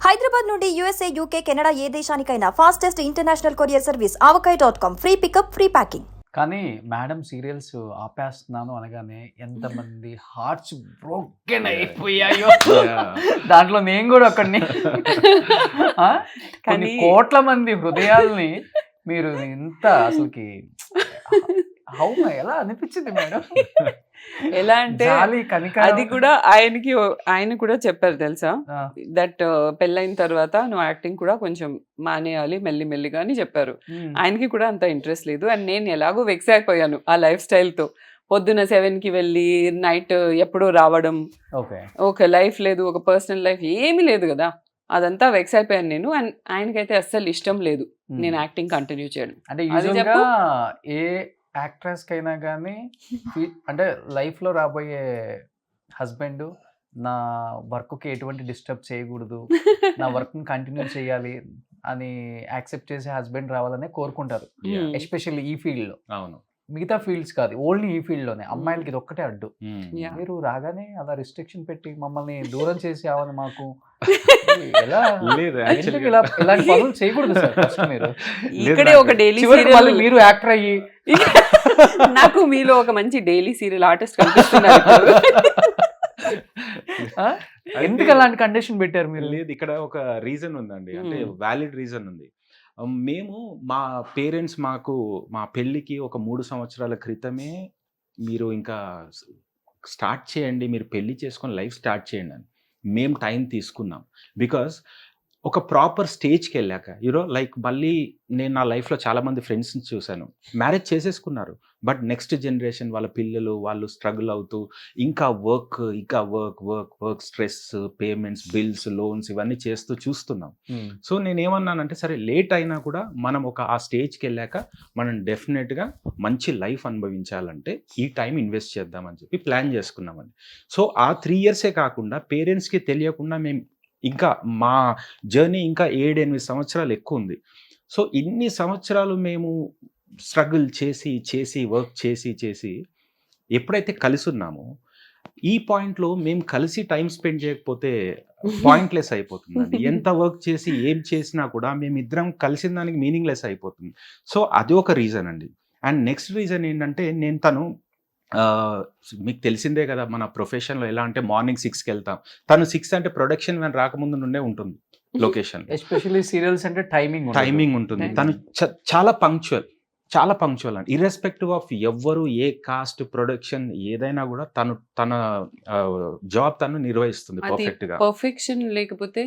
హైదరాబాద్ నుండి USA, UK, Canada ఏ దేశానికైనా fastest international courier service avocai.com. Free pickup, free packing. కానీ మేడం సీరియల్స్ ఆపేస్తున్నాను అనగానే ఎంతమంది హార్ట్స్ బ్రోకెన్ అయిపోయాయో. దాంట్లో నేను కూడా ఒకడిని. కొన్ని కోట్ల మంది హృదయాల్ని మీరు ఎంత అసలుకి ఎలా అనిపించింది మేడం? ఎలా అంటే అది కూడా ఆయన కూడా చెప్పారు తెలుసా, దట్ పెళ్ళైన తర్వాత నువ్వు యాక్టింగ్ కూడా కొంచెం మానేయాలి మెల్లిమెల్లిగా అని చెప్పారు. ఆయనకి కూడా అంత ఇంట్రెస్ట్ లేదు. అండ్ నేను ఎలాగో వెక్స్ అయిపోయాను ఆ లైఫ్ స్టైల్తో. పొద్దున 7కి వెళ్ళి నైట్ ఎప్పుడో రావడం, ఒక లైఫ్ లేదు, ఒక పర్సనల్ లైఫ్ ఏమీ లేదు కదా. అదంతా వెక్స్ అయిపోయాను నేను. అండ్ ఆయనకైతే అస్సలు ఇష్టం లేదు నేను యాక్టింగ్ కంటిన్యూ చేయడం. అంటే ఏ యాక్ట్రెస్ కైనా కానీ అంటే లైఫ్లో రాబోయే హస్బెండ్ నా వర్క్కి ఎటువంటి డిస్టర్బ్ చేయకూడదు, నా వర్క్ని కంటిన్యూ చేయాలి అని యాక్సెప్ట్ చేసే హస్బెండ్ రావాలనే కోరుకుంటారు, ఎస్పెషల్లీ ఈ ఫీల్డ్లో. అవును, మిగతా ఫీల్డ్స్ కాదు, ఓన్లీ ఈ ఫీల్డ్లోనే అమ్మాయిలకి ఇది ఒక్కటే అడ్డు. మీరు రాగానే అలా రిస్ట్రిక్షన్ పెట్టి మమ్మల్ని దూరం చేసి అవని మాకు ఎలా ఇలాంటి పనులు చేయకూడదు సార్. ఫస్ట్ మీరు ఇక్కడే ఒక డైలీ మీరు యాక్టర్ అయ్యి నాకు మీలో ఒక మంచి డైలీ సీరియల్ ఆర్టిస్ట్ కనిపిస్తున్నారు. ఎందుకు అలాంటి కండిషన్ పెట్టారు మీరు? లేదు, ఇక్కడ ఒక రీజన్ ఉందండి, అంటే వ్యాలిడ్ రీజన్ ఉంది. మేము మా పేరెంట్స్ మా పెళ్ళికి ఒక 3 సంవత్సరాల క్రితమే మీరు ఇంకా స్టార్ట్ చేయండి, మీరు పెళ్ళి చేసుకొని లైఫ్ స్టార్ట్ చేయండి అని మేము టైం తీసుకున్నాం. బికాస్ ఒక ప్రాపర్ స్టేజ్కి వెళ్ళాక లైక్ మళ్ళీ నేను నా లైఫ్లో చాలామంది ఫ్రెండ్స్ని చూశాను, మ్యారేజ్ చేసేసుకున్నారు, బట్ నెక్స్ట్ జనరేషన్ వాళ్ళ పిల్లలు వాళ్ళు స్ట్రగుల్ అవుతూ ఇంకా work stress, payments, bills, loans ఇవన్నీ చేస్తూ చూస్తున్నాం. సో నేనేమన్నానంటే సరే లేట్ అయినా కూడా మనం ఆ స్టేజ్కి వెళ్ళాక మనం డెఫినెట్గా మంచి లైఫ్ అనుభవించాలంటే ఈ టైం ఇన్వెస్ట్ చేద్దామని చెప్పి ప్లాన్ చేసుకున్నామండి. సో ఆ 3 ఇయర్సే కాకుండా పేరెంట్స్కి తెలియకుండా మేము ఇంకా మా జర్నీ ఇంకా 7-8 సంవత్సరాలు ఎక్కువ ఉంది. సో ఇన్ని సంవత్సరాలు మేము స్ట్రగుల్ చేసి వర్క్ చేసి ఎప్పుడైతే కలిసి ఉన్నామో ఈ పాయింట్లో మేము కలిసి టైం స్పెండ్ చేయకపోతే పాయింట్లెస్ అయిపోతుందండి. ఎంత వర్క్ చేసి ఏం చేసినా కూడా మేమిద్దరం కలిసిన దానికి మీనింగ్లెస్ అయిపోతుంది. సో అది ఒక రీజన్ అండి. అండ్ నెక్స్ట్ రీజన్ ఏంటంటే తను మీకు తెలిసిందే కదా మన ప్రొఫెషన్లో ఎలా అంటే మార్నింగ్ 6కి వెళ్తాం, తను 6 అంటే ప్రొడక్షన్ వ్యాన్ రాకముందు నుండే ఉంటుంది లొకేషన్. ఎస్పెషల్లీ సీరియల్స్ అంటే టైమింగ్ ఉంటుంది. తను చాలా పంక్చువల్ అండి, ఇర్రెస్పెక్టివ్ ఆఫ్ ఎవ్వరు ఏ కాస్ట్ ప్రొడక్షన్ ఏదైనా కూడా తన జాబ్ తను నిర్వహిస్తుంది పర్ఫెక్ట్ గా. పర్ఫెక్షన్ లేకపోతే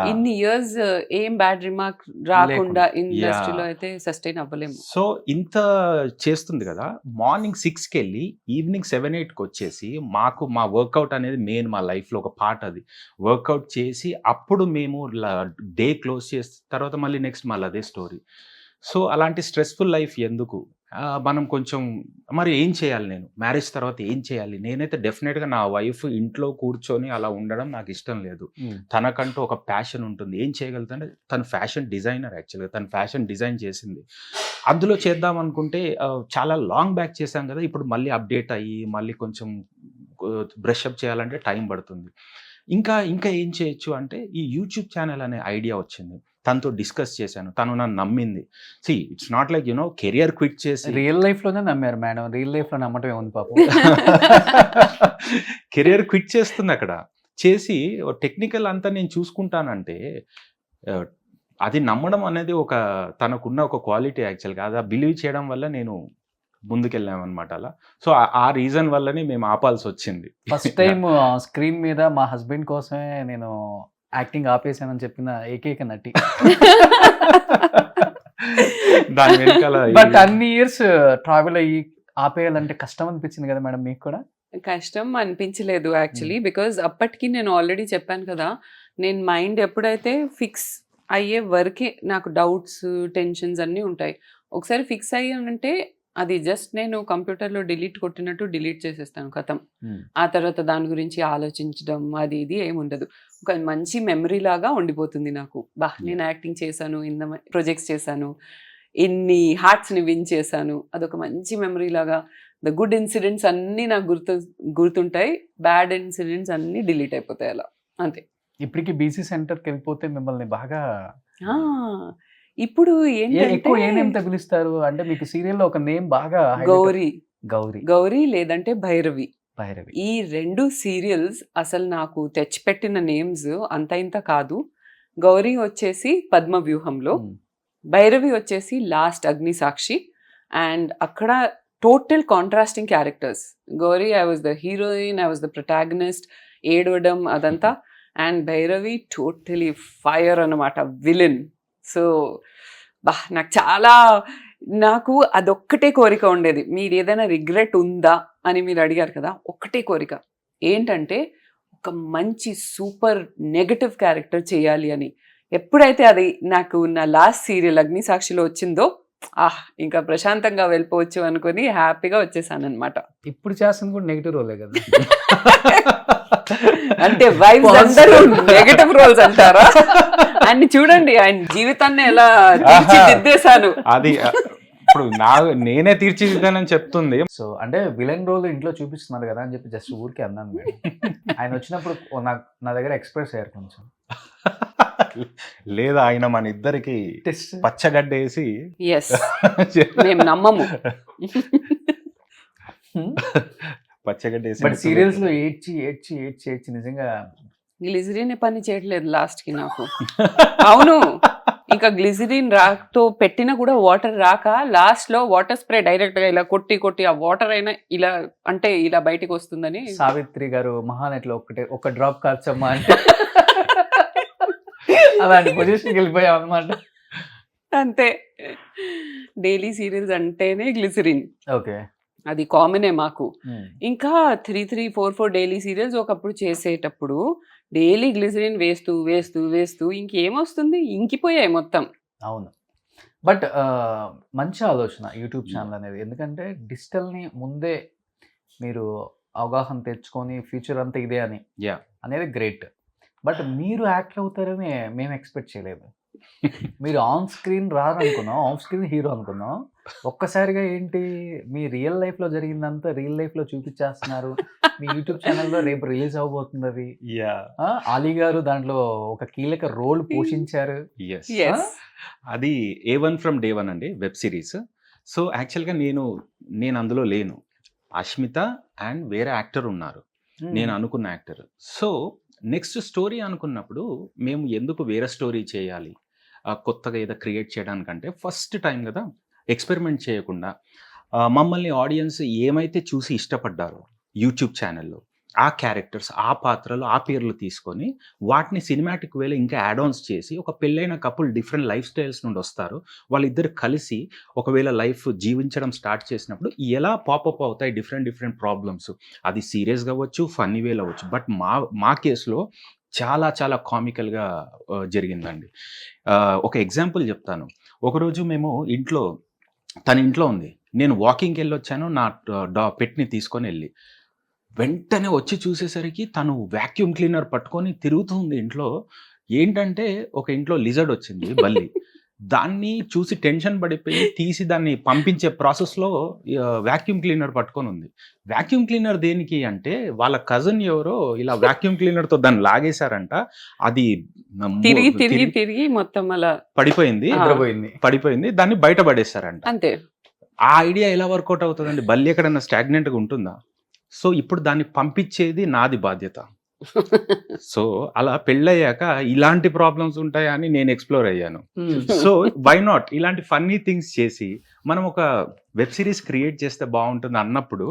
ఇన్ని ఇయర్స్ ఏం బ్యాడ్ రిమార్క్ రాకుండా ఇండస్ట్రీలో అయితే సస్టైన్ అవ్వలేము. సో ఇంత చేస్తుంది కదా, మార్నింగ్ 6కి వెళ్ళి ఈవినింగ్ 7-8కి వచ్చేసి మా వర్కౌట్ అనేది మెయిన్ మా లైఫ్ లో ఒక పార్ట్. అది వర్కౌట్ చేసి అప్పుడు మేము డే క్లోజ్ చేసిన తర్వాత మళ్ళీ నెక్స్ట్ మళ్ళీ అదే స్టోరీ. సో అలాంటి స్ట్రెస్ఫుల్ లైఫ్ ఎందుకు, మనం కొంచెం మరి ఏం చేయాలి, నేను మ్యారేజ్ తర్వాత ఏం చేయాలి? నేనైతే డెఫినెట్గా నా వైఫ్ ఇంట్లో కూర్చొని అలా ఉండడం నాకు ఇష్టం లేదు. తనకంటూ ఒక ప్యాషన్ ఉంటుంది, ఏం చేయగలుగుతుంటే తను ఫ్యాషన్ డిజైనర్, యాక్చువల్గా తను ఫ్యాషన్ డిజైన్ చేసింది. అందులో చేద్దాం అనుకుంటే చాలా లాంగ్ బ్యాక్ చేశాం కదా, ఇప్పుడు మళ్ళీ అప్డేట్ అయ్యి మళ్ళీ కొంచెం బ్రషప్ చేయాలంటే టైం పడుతుంది. ఇంకా ఏం చేయొచ్చు అంటే ఈ యూట్యూబ్ ఛానల్ అనే ఐడియా వచ్చింది, తనతో డిస్కస్ చేశాను, తను నన్ను నమ్మింది. It's not like career quit చేసి రియల్ లైఫ్లోనే నమ్మారు మేడం. రియల్ లైఫ్లో నమ్మటం ఏముంది పాపం. కెరియర్ క్విట్ చేస్తుంది అక్కడ చేసి టెక్నికల్ అంతా నేను చూసుకుంటానంటే అది నమ్మడం అనేది తనకున్న ఒక క్వాలిటీ యాక్చువల్గా. అది బిలీవ్ చేయడం వల్ల నేను ముందుకెళ్ళామన్నమాట అలా. సో ఆ రీజన్ వల్లనే మేము ఆపాల్సి వచ్చింది. ఫస్ట్ టైం స్క్రీన్ మీద మా హస్బెండ్ కోసమే నేను యాక్టింగ్ ఆపేసానని చెప్పిన ఏకైక నటి. దాని వెనకాల బట్ అన్ని ఇయర్స్ ట్రావెల్ అయ్యి ఆపేయాలంటే కష్టం అనిపించింది కదా మేడం మీకు కూడా? కష్టం అనిపించలేదు యాక్చువల్లీ, బికాజ్ అప్పటికి నేను ఆల్రెడీ చెప్పాను కదా, నేను మైండ్ ఎప్పుడైతే ఫిక్స్ అయ్యే వరకే నాకు డౌట్స్, టెన్షన్స్ అన్నీ ఉంటాయి. ఒకసారి ఫిక్స్ అయ్యానంటే అది జస్ట్ నేను కంప్యూటర్లో డిలీట్ కొట్టినట్టు డిలీట్ చేసేస్తాను కథం. ఆ తర్వాత దాని గురించి ఆలోచించడం అది ఇది ఏముండదు, ఒక మంచి మెమరీ లాగా ఉండిపోతుంది నాకు. నేను యాక్టింగ్ చేశాను, ఇన్ని ప్రాజెక్ట్స్ చేశాను, ఇన్ని హార్ట్స్ని విన్ చేశాను, అదొక మంచి మెమరీ లాగా. ద గుడ్ ఇన్సిడెంట్స్ అన్నీ నాకు గుర్తుంటాయి, బ్యాడ్ ఇన్సిడెంట్స్ అన్నీ డిలీట్ అయిపోతాయి అలా, అంతే. ఇప్పటికి బీసీ సెంటర్కి వెళ్ళిపోతే మిమ్మల్ని బాగా ఆ! ఇప్పుడు ఎక్కువ ఏ నేమ్ ఏంటంటే తగిలిస్తారు అంటే మీకు సీరియల్లో ఒక నేమ్ బాగా గౌరీ, గౌరీ గౌరీ లేదంటే భైరవి. భైరవి. ఈ 2 సీరియల్స్ అసలు నాకు తెచ్చిపెట్టిన నేమ్స్ అంత ఇంత కాదు. గౌరీ వచ్చేసి పద్మవ్యూహంలో, ఉమ్. భైరవి వచ్చేసి లాస్ట్ అగ్నిసాక్షి. అండ్ అక్కడ total contrasting characters. Gauri I was the heroine, I was the protagonist, ఏడవడం అదంతా. అండ్ భైరవి టోటలీ ఫైర్ అన్నమాట, విలన్. సో నాకు అదొక్కటే కోరిక ఉండేది. మీరు ఏదైనా రిగ్రెట్ ఉందా అని మీరు అడిగారు కదా, ఒక్కటే కోరిక ఏంటంటే ఒక మంచి సూపర్ నెగటివ్ క్యారెక్టర్ చేయాలి అని. ఎప్పుడైతే అది నాకు నా లాస్ట్ సీరియల్ అగ్నిసాక్షిలో వచ్చిందో ఇంకా ప్రశాంతంగా వెళ్ళిపోవచ్చు అనుకుని హ్యాపీగా వచ్చేసాను అనమాట. ఇప్పుడు చేస్తుంది కూడా నెగిటివ్ రోలే కదా. అంటే వైఫ్స్ అందరూ నెగటివ్ రోల్స్ అంటారా? ఆయన చూడండి, ఆయన జీవితాన్ని ఎలా తీర్చిదిద్దేశాను. అది ఇప్పుడు నేనే తీర్చిదిద్దానని చెప్తుంది. సో అంటే విలన్ రోల్ ఇంట్లో చూపిస్తున్నారు కదా అని చెప్పి జస్ట్ ఊరికే అన్నాను మేడం. ఆయన వచ్చినప్పుడు నా దగ్గర ఎక్స్ప్రెస్ అయ్యారు కొంచెం. లేదా ఆయన మన ఇద్దరికి టెస్ట్ పచ్చగడ్డ వేసి ఎస్, మేము నమ్మము. పచ్చగడ్డ వేసి బట్ సీరియల్స్ లో ఏడ్చి నిజంగా గ్లిజరిన్ పని చేయట్లేదు లాస్ట్ కి నాకు. అవును, ఇంకా గ్లిజరిన్ రాతో పెట్టినా కూడా వాటర్ రాక లాస్ట్ లో వాటర్ స్ప్రే డైరెక్ట్ గా ఇలా కొట్టి ఆ వాటర్ అయినా ఇలా అంటే ఇలా బయటికి వస్తుందని సావిత్రి గారు మహానటిలో ఒక డ్రాప్ కార్చమ్మా అంటే అలాంటి పొజిషన్కి వెళ్ళిపోయాం అనమాట. అంతే. డైలీ సీరియల్స్ అంటేనే గ్లిజరిన్, ఓకే. అది కామనే మాకు. ఇంకా 3, 4 డైలీ సీరియల్స్ ఒకప్పుడు చేసేటప్పుడు డైలీ గ్లిజరిన్ వేస్తూ ఇంకేమొస్తుంది, ఇంకిపోయాయి మొత్తం. అవును. బట్ మంచి ఆలోచన యూట్యూబ్ ఛానల్ అనేది. ఎందుకంటే డిజిటల్ని ముందే మీరు అవగాహన తెచ్చుకొని ఫ్యూచర్ అంతా ఇదే అని అనేది గ్రేట్. బట్ మీరు యాక్టర్ అవుతారని మేము ఎక్స్పెక్ట్ చేయలేదు. మీరు ఆన్ స్క్రీన్ రారనుకున్నాం, ఆఫ్ స్క్రీన్ హీరో అనుకున్నాం. ఒక్కసారిగా ఏంటి మీ రియల్ లైఫ్లో జరిగిందంతా రియల్ లైఫ్లో చూపించేస్తున్నారు. మీ యూట్యూబ్ ఛానల్లో రేపు రిలీజ్ అవబోతుంది అది. ఆలీ గారు దాంట్లో ఒక కీలక రోల్ పోషించారు. అది A1 ఫ్రమ్ డే 1 అండి, వెబ్ సిరీస్. సో యాక్చువల్గా నేను అందులో లేను. అష్మిత అండ్ వేరే యాక్టర్ ఉన్నారు, నేను అనుకున్న యాక్టర్. సో నెక్స్ట్ స్టోరీ అనుకున్నప్పుడు మేము ఎందుకు వేరే స్టోరీ చేయాలి, కొత్తగా ఏదో క్రియేట్ చేయడానికంటే ఫస్ట్ టైం కదా, ఎక్స్పెరిమెంట్ చేయకుండా మమ్మల్ని ఆడియన్స్ ఏమైతే చూసి ఇష్టపడ్డారో యూట్యూబ్ ఛానల్లో ఆ క్యారెక్టర్స్, ఆ పాత్రలు, ఆ పేర్లు తీసుకొని వాటిని సినిమాటిక్ వేలో ఇంకా యాడ్ ఆన్స్ చేసి ఒక పెళ్ళైన కపుల్ డిఫరెంట్ లైఫ్ స్టైల్స్ నుండి వస్తారు, వాళ్ళిద్దరు కలిసి ఒకవేళ లైఫ్ జీవించడం స్టార్ట్ చేసినప్పుడు ఎలా పాపప్ అవుతాయి డిఫరెంట్ ప్రాబ్లమ్స్. అది సీరియస్గా అవ్వచ్చు, ఫన్నీ వేలో అవ్వచ్చు. బట్ మా కేసులో చాలా కామికల్గా జరిగిందండి. ఒక ఎగ్జాంపుల్ చెప్తాను. ఒకరోజు మేము తన ఇంట్లో ఉంది, నేను వాకింగ్కి వెళ్ళొచ్చాను నా పెట్ని తీసుకొని వెళ్ళి. వెంటనే వచ్చి చూసేసరికి తను వ్యాక్యూమ్ క్లీనర్ పట్టుకొని తిరుగుతుంది ఇంట్లో. ఏంటంటే ఒక ఇంట్లో లిజర్డ్ వచ్చింది, బల్లి. దాన్ని చూసి టెన్షన్ పడిపోయి తీసి దాన్ని పంపించే ప్రాసెస్లో వ్యాక్యూమ్ క్లీనర్ పట్టుకొని ఉంది. వ్యాక్యూమ్ క్లీనర్ దేనికి అంటే వాళ్ళ కజిన్ ఎవరో ఇలా వ్యాక్యూమ్ క్లీనర్తో దాన్ని లాగేశారంట. అది తిరిగి మొత్తం అలా పడిపోయింది. దాన్ని బయట పడేశారంట. అంతే. ఆ ఐడియా ఎలా వర్కౌట్ అవుతుందండి? బల్లి ఎక్కడైనా స్టాగ్నెంట్గా ఉంటుందా? సో ఇప్పుడు దాన్ని పంపించేది నాది బాధ్యత. సో అలా పెళ్ళయ్యాక ఇలాంటి ప్రాబ్లమ్స్ ఉంటాయా అని నేను ఎక్స్ప్లోర్ అయ్యాను. సో వై నాట్ ఇలాంటి ఫన్నీ థింగ్స్ చేసి మనం ఒక వెబ్ సిరీస్ క్రియేట్ చేస్తే బాగుంటుంది అన్నప్పుడు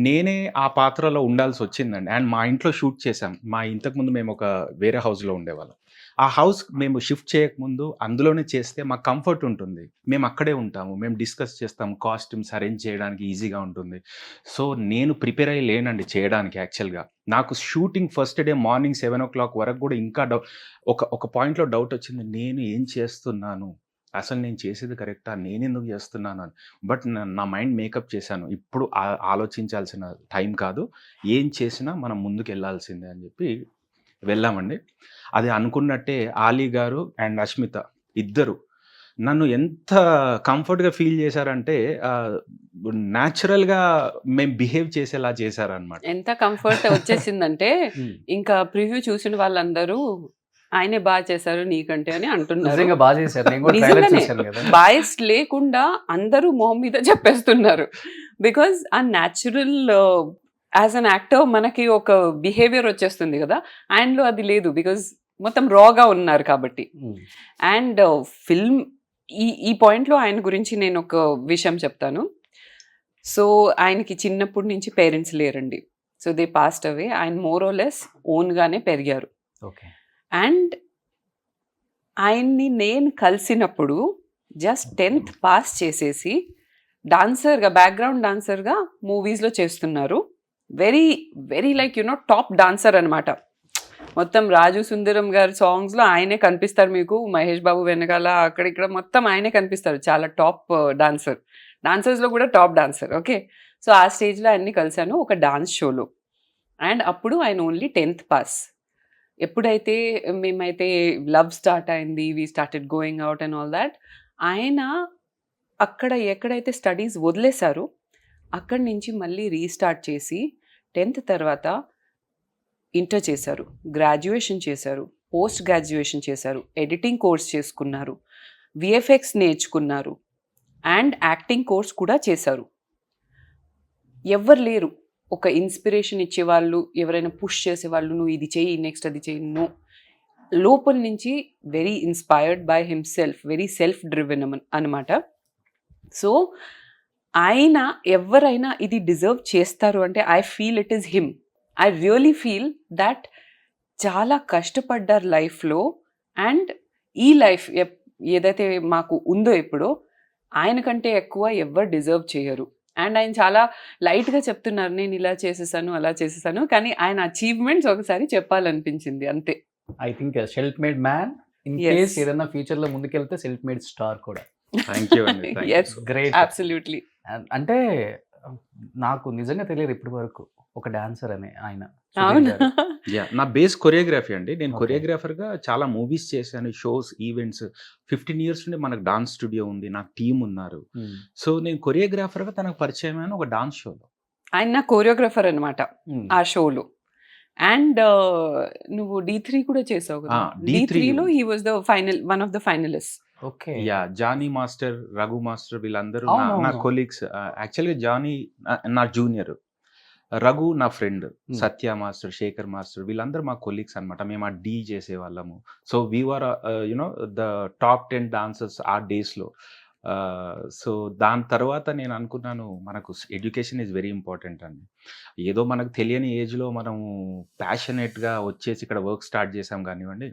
నేనే ఆ పాత్రలో ఉండాల్సి వచ్చిందండి. అండ్ మా ఇంట్లో షూట్ చేసాం. ఇంతకుముందు మేము ఒక వేరే హౌస్లో ఉండేవాళ్ళం. ఆ హౌస్ మేము షిఫ్ట్ చేయకముందు అందులోనే చేస్తే మాకు కంఫర్ట్ ఉంటుంది, మేము అక్కడే ఉంటాము, మేము డిస్కస్ చేస్తాము, కాస్ట్యూమ్స్ అరేంజ్ చేయడానికి ఈజీగా ఉంటుంది. సో నేను ప్రిపేర్ అయ్యి లేనండి చేయడానికి. యాక్చువల్గా నాకు shooting first day morning 7 o'clock వరకు కూడా ఇంకా ఒక పాయింట్లో డౌట్ వచ్చింది, నేను ఏం చేస్తున్నాను, అసలు నేను చేసేది కరెక్టా, నేను ఎందుకు చేస్తున్నాను అని. బట్ నా మైండ్ మేకప్ చేశాను, ఇప్పుడు ఆలోచించాల్సిన టైం కాదు, ఏం చేసినా మనం ముందుకు వెళ్ళాల్సిందే అని చెప్పి వెళ్ళామండి. అది అనుకున్నట్టే ఆలీ గారు అండ్ అష్మిత ఇద్దరు నన్ను ఎంత కంఫర్ట్‌గా ఫీల్ చేశారంటే న్యాచురల్‌గా మేము బిహేవ్ చేసేలా చేశారనమాట. ఎంత కంఫర్ట్ వచ్చేసిందంటే ఇంకా ప్రివ్యూ చూసిన వాళ్ళందరూ ఆయనే బాగా చేశారు నీకంటే అని అంటున్నారు. నిజంగా బాగా చేశారు. నేను కూడా ట్రైలర్ నిజంగానే చూశాను కదా. బాయస్ లేకుండా అందరూ మొహం మీద చెప్పేస్తున్నారు. బికాజ్ ఆ న్యాచురల్ యాజ్ అన్ యాక్టర్ మనకి ఒక బిహేవియర్ వచ్చేస్తుంది కదా, ఆయనలో అది లేదు. బికాజ్ మొత్తం రాగా ఉన్నారు కాబట్టి. అండ్ ఫిల్మ్ ఈ పాయింట్లో ఆయన గురించి నేను ఒక విషయం చెప్తాను. సో ఆయనకి చిన్నప్పటి నుంచి పేరెంట్స్ లేరండి. So they passed away. ఆయన మోర్ ఆర్ లెస్ ఓన్గానే పెరిగారు. ఓకే. అండ్ ఆయన్ని నేను కలిసినప్పుడు జస్ట్ 10th పాస్ చేసేసి డాన్సర్గా, బ్యాక్గ్రౌండ్ డాన్సర్గా మూవీస్లో చేస్తున్నారు. Very very like top dancer అనమాట. మొత్తం రాజు సుందరం గారి సాంగ్స్లో ఆయనే కనిపిస్తారు మీకు. మహేష్ బాబు వెనకాల అక్కడ ఇక్కడ మొత్తం ఆయనే కనిపిస్తారు. చాలా టాప్ డాన్సర్. డాన్సర్స్లో కూడా టాప్ డాన్సర్. ఓకే. సో ఆ స్టేజ్లో ఆయన్ని కలిశాను ఒక డాన్స్ షోలో. అండ్ అప్పుడు ఆయన ఓన్లీ 10th పాస్. ఎప్పుడైతే మేమైతే లవ్ స్టార్ట్ అయింది, we started going out and all that, ఆయన అక్కడ ఎక్కడైతే స్టడీస్ వదిలేశారో అక్కడి నుంచి మళ్ళీ రీస్టార్ట్ చేసి 10th తర్వాత ఇంటర్ చేశారు, గ్రాడ్యుయేషన్ చేశారు, పోస్ట్ గ్రాడ్యుయేషన్ చేశారు, ఎడిటింగ్ కోర్స్ చేసుకున్నారు, విఎఫ్ఎక్స్ నేర్చుకున్నారు అండ్ యాక్టింగ్ కోర్స్ కూడా చేశారు. ఎవ్వరు లేరు ఒక ఇన్స్పిరేషన్ ఇచ్చేవాళ్ళు, ఎవరైనా పుష్ చేసేవాళ్ళు, నువ్వు ఇది చెయ్యి, నెక్స్ట్ అది చెయ్యి. నో, లోపల నుంచి very inspired by himself, very self driven అనమాట. సో ఆయన ఎవరైనా ఇది డిజర్వ్ చేస్తారు అంటే I feel it is him. I really feel that చాలా కష్టపడ్డారు లైఫ్లో. అండ్ ఈ లైఫ్ ఏదైతే మాకు ఉందో ఇప్పుడు, ఆయన కంటే ఎక్కువ ఎవరు డిజర్వ్ చేయరు. అండ్ ఆయన చాలా లైట్గా చెప్తున్నారు, నేను ఇలా చేసేసాను అలా చేసేసాను, కానీ ఆయన అచీవ్మెంట్స్ ఒకసారి చెప్పాలనిపించింది అంతే. I think self made man. In Yes. Case ఏదైనా ఫ్యూచర్ లో ముందుకెళ్తే సెల్ఫ్ మేడ్ స్టార్ కూడా. థ్యాంక్ యూ అండి. Thank you Yes. so much. Great. Absolutely. అంటే నాకు నిజంగా తెలియదు ఇప్పటి వరకు ఒక డాన్సర్ అని ఆయన. అవునా? నా బేస్ కొరియోగ్రఫీ అండి. నేను Okay. కొరియోగ్రాఫర్గా చాలా మూవీస్ చేశాను, షోస్, ఈవెంట్స్. 15 years నుండి మనకు డాన్స్ స్టూడియో ఉంది, నాకు టీం ఉన్నారు. సో నేను కొరియోగ్రాఫర్గా తనకు పరిచయం అయిన ఒక డాన్స్ షోలో. ఆయన నా కోరియోగ్రాఫర్ అనమాట ఆ షోలో. అండ్ నువ్వు D3 కూడా చేసావు కదా. D3 D3లో he was the final, one of the finalist. Okay. Johnny master, Raghu master వీళ్ళందరూ అవును, నా అవును. కొలీగ్స్. యాక్చువల్గా జానీ నా జూనియర్, రఘు నా friend, Satya master, Shekhar master వీళ్ళందరూ మా కొలీగ్స్ అనమాట. మేము ఆ డీ చేసేవాళ్ళము. So we are the top 10 dancers ఆ డేస్లో. సో దాని తర్వాత నేను అనుకున్నాను, మనకు ఎడ్యుకేషన్ ఈజ్ వెరీ ఇంపార్టెంట్ అండి. ఏదో మనకు తెలియని ఏజ్లో మనము ప్యాషనేట్గా వచ్చేసి ఇక్కడ వర్క్ స్టార్ట్ చేసాం కానివ్వండి,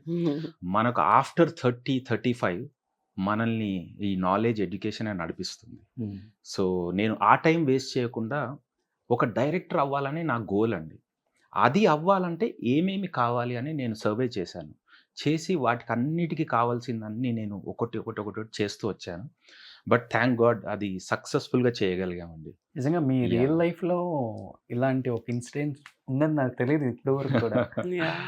మనకు ఆఫ్టర్ 30-35 మనల్ని ఈ నాలెడ్జ్, ఎడ్యుకేషన్ నడిపిస్తుంది. సో నేను ఆ టైం వేస్ట్ చేయకుండా ఒక డైరెక్టర్ అవ్వాలని నా గోల్ అండి. అది అవ్వాలంటే ఏమేమి కావాలి అని నేను సర్వే చేశాను. చేసి వాటికి అన్నిటికీ కావాల్సిందన్నీ నేను ఒకటి చేస్తూ వచ్చాను. బట్ థ్యాంక్ గాడ్ అది సక్సెస్ఫుల్గా చేయగలిగామండి. నిజంగా మీ Yeah. రియల్ లైఫ్ లో ఇలాంటి ఒక ఇన్సిడెంట్ ఉందని నాకు తెలియదు ఇప్పటి వరకు కూడా. Yeah.